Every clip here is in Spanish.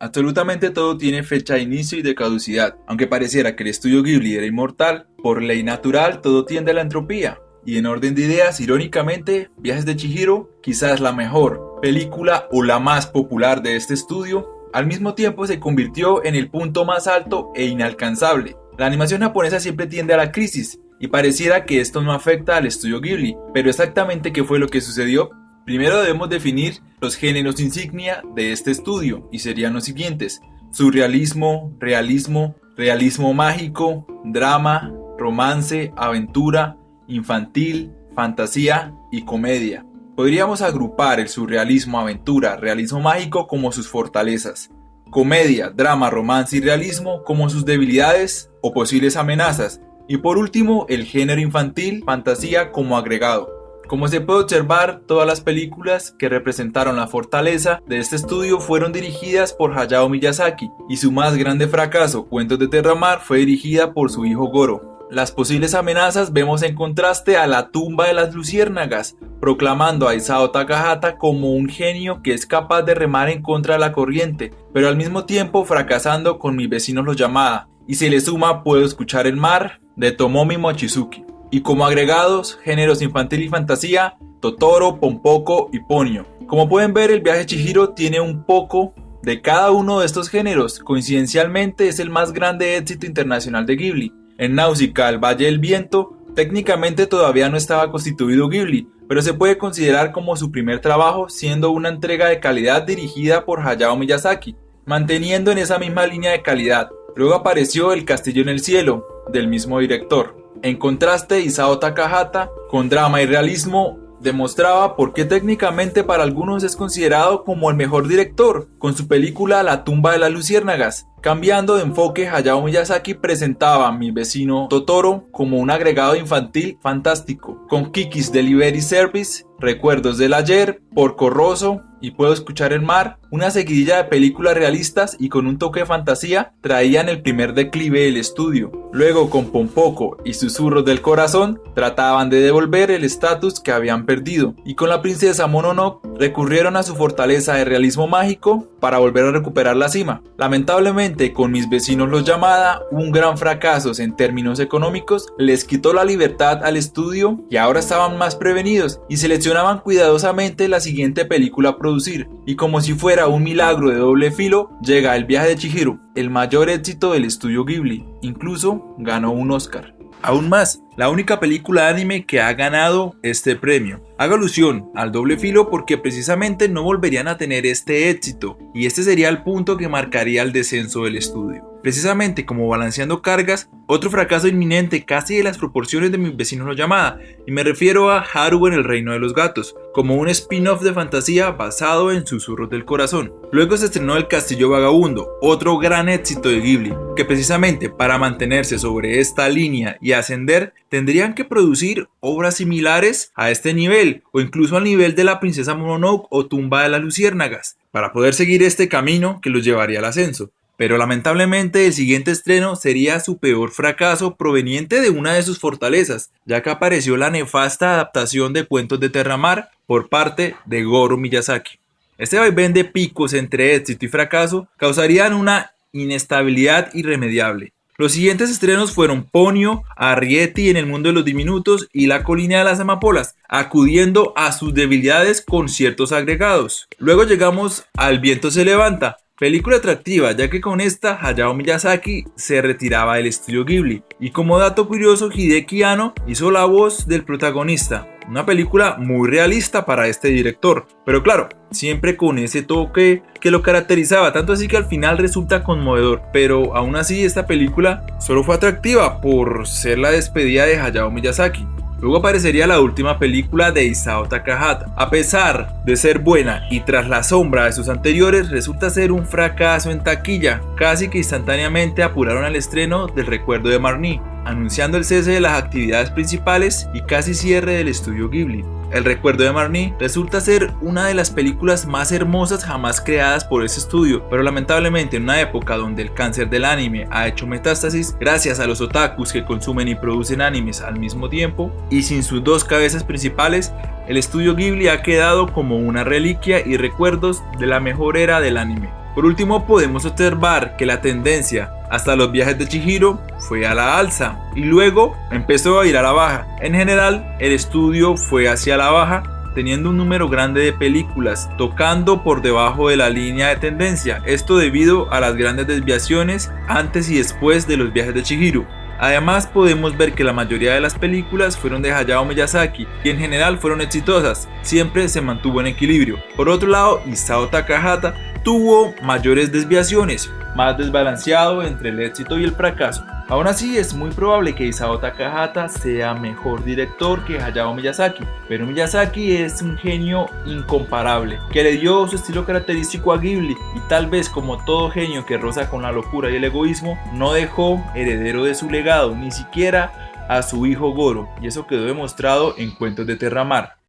Absolutamente todo tiene fecha de inicio y de caducidad. Aunque pareciera que el estudio Ghibli era inmortal, por ley natural todo tiende a la entropía. Y en orden de ideas, irónicamente, Viajes de Chihiro, quizás la mejor película o la más popular de este estudio, al mismo tiempo se convirtió en el punto más alto e inalcanzable. La animación japonesa siempre tiende a la crisis, y pareciera que esto no afecta al estudio Ghibli, pero exactamente qué fue lo que sucedió. Primero debemos definir los géneros insignia de este estudio, y serían los siguientes: surrealismo, realismo, realismo mágico, drama, romance, aventura, infantil, fantasía y comedia. Podríamos agrupar el surrealismo, aventura, realismo mágico como sus fortalezas, comedia, drama, romance y realismo como sus debilidades o posibles amenazas, y por último el género infantil, fantasía como agregado. Como se puede observar, todas las películas que representaron la fortaleza de este estudio fueron dirigidas por Hayao Miyazaki, y su más grande fracaso, Cuentos de Terramar, fue dirigida por su hijo Goro. Las posibles amenazas vemos en contraste a La tumba de las luciérnagas, proclamando a Isao Takahata como un genio que es capaz de remar en contra de la corriente, pero al mismo tiempo fracasando con Mis vecinos los Yamada, y se le suma Puedo escuchar el mar, de Tomomi Mochizuki. Y como agregados, géneros infantil y fantasía, Totoro, Pompoco y Ponyo. Como pueden ver, el viaje de Chihiro tiene un poco de cada uno de estos géneros. Coincidencialmente es el más grande éxito internacional de Ghibli. En Náusica, el Valle del Viento, técnicamente todavía no estaba constituido Ghibli, pero se puede considerar como su primer trabajo, siendo una entrega de calidad dirigida por Hayao Miyazaki, manteniendo en esa misma línea de calidad. Luego apareció El castillo en el cielo, del mismo director. En contraste, Isao Takahata, con drama y realismo, demostraba por qué técnicamente para algunos es considerado como el mejor director, con su película La tumba de las luciérnagas. Cambiando de enfoque, Hayao Miyazaki presentaba a Mi vecino Totoro como un agregado infantil fantástico, con Kiki's Delivery Service, Recuerdos del ayer, Porco Rosso y Puedo escuchar el mar, una seguidilla de películas realistas y con un toque de fantasía traían el primer declive del estudio. Luego con Pompoco y Susurros del corazón trataban de devolver el estatus que habían perdido, y con La princesa Mononoke recurrieron a su fortaleza de realismo mágico para volver a recuperar la cima. Lamentablemente, con Mis vecinos los Yamada, un gran fracaso en términos económicos les quitó la libertad al estudio, y ahora estaban más prevenidos y seleccionaban cuidadosamente la siguiente película a producir. Y como si fuera un milagro de doble filo, llega El viaje de Chihiro, el mayor éxito del estudio Ghibli. Incluso ganó un Oscar. Aún más, la única película de anime que ha ganado este premio. Hago alusión al doble filo porque precisamente no volverían a tener este éxito, y este sería el punto que marcaría el descenso del estudio. Precisamente como balanceando cargas, otro fracaso inminente casi de las proporciones de Mis vecinos los Yamada, y me refiero a Haru en el reino de los gatos, como un spin-off de fantasía basado en Susurros del corazón. Luego se estrenó El castillo vagabundo, otro gran éxito de Ghibli, que precisamente para mantenerse sobre esta línea y ascender, tendrían que producir obras similares a este nivel, o incluso al nivel de La princesa Mononoke o Tumba de las luciérnagas, para poder seguir este camino que los llevaría al ascenso. Pero lamentablemente el siguiente estreno sería su peor fracaso proveniente de una de sus fortalezas, ya que apareció la nefasta adaptación de Cuentos de Terramar por parte de Goro Miyazaki. Este vaivén de picos entre éxito y fracaso causarían una inestabilidad irremediable. Los siguientes estrenos fueron Ponyo, Arrietty en el mundo de los diminutos y La colina de las amapolas, acudiendo a sus debilidades con ciertos agregados. Luego llegamos a El viento se levanta, película atractiva, ya que con esta Hayao Miyazaki se retiraba del estudio Ghibli, y como dato curioso, Hideki Anno hizo la voz del protagonista. Una película muy realista para este director, pero claro, siempre con ese toque que lo caracterizaba, tanto así que al final resulta conmovedor. Pero aún así esta película solo fue atractiva por ser la despedida de Hayao Miyazaki. Luego aparecería la última película de Isao Takahata. A pesar de ser buena y tras la sombra de sus anteriores, resulta ser un fracaso en taquilla. Casi que instantáneamente apuraron el estreno del Recuerdo de Marnie, anunciando el cese de las actividades principales y casi cierre del estudio Ghibli. El Recuerdo de Marnie resulta ser una de las películas más hermosas jamás creadas por ese estudio, pero lamentablemente en una época donde el cáncer del anime ha hecho metástasis gracias a los otakus que consumen y producen animes al mismo tiempo, y sin sus dos cabezas principales, el estudio Ghibli ha quedado como una reliquia y recuerdos de la mejor era del anime. Por último, podemos observar que la tendencia hasta los viajes de Chihiro fue a la alza y luego empezó a ir a la baja. En general, el estudio fue hacia la baja, teniendo un número grande de películas tocando por debajo de la línea de tendencia, esto debido a las grandes desviaciones antes y después de los viajes de Chihiro. Además, podemos ver que la mayoría de las películas fueron de Hayao Miyazaki y en general fueron exitosas, siempre se mantuvo en equilibrio. Por otro lado, Isao Takahata tuvo mayores desviaciones, más desbalanceado entre el éxito y el fracaso. Aún así, es muy probable que Isao Takahata sea mejor director que Hayao Miyazaki, pero Miyazaki es un genio incomparable, que le dio su estilo característico a Ghibli y tal vez como todo genio que roza con la locura y el egoísmo, no dejó heredero de su legado, ni siquiera a su hijo Goro, y eso quedó demostrado en Cuentos de Terramar.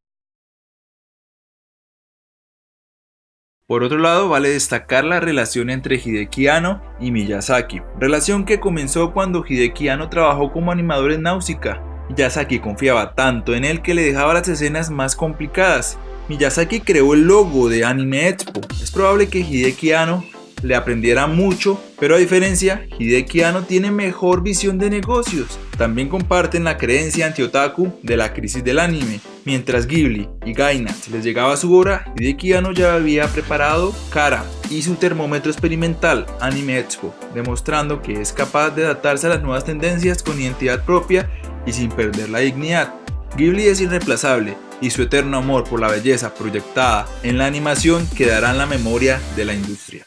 Por otro lado, vale destacar la relación entre Hideki Anno y Miyazaki, relación que comenzó cuando Hideki Anno trabajó como animador en Náusica. Miyazaki confiaba tanto en él que le dejaba las escenas más complicadas. Miyazaki creó el logo de Anime Expo. Es probable que Hideki Anno le aprendiera mucho, pero a diferencia, Hideki Anno tiene mejor visión de negocios. También comparten la creencia anti-otaku de la crisis del anime. Mientras Ghibli y Gainax les llegaba su hora, Hideki Anno ya había preparado Kara y su termómetro experimental Anime Expo, demostrando que es capaz de adaptarse a las nuevas tendencias con identidad propia y sin perder la dignidad. Ghibli es irreemplazable y su eterno amor por la belleza proyectada en la animación quedará en la memoria de la industria.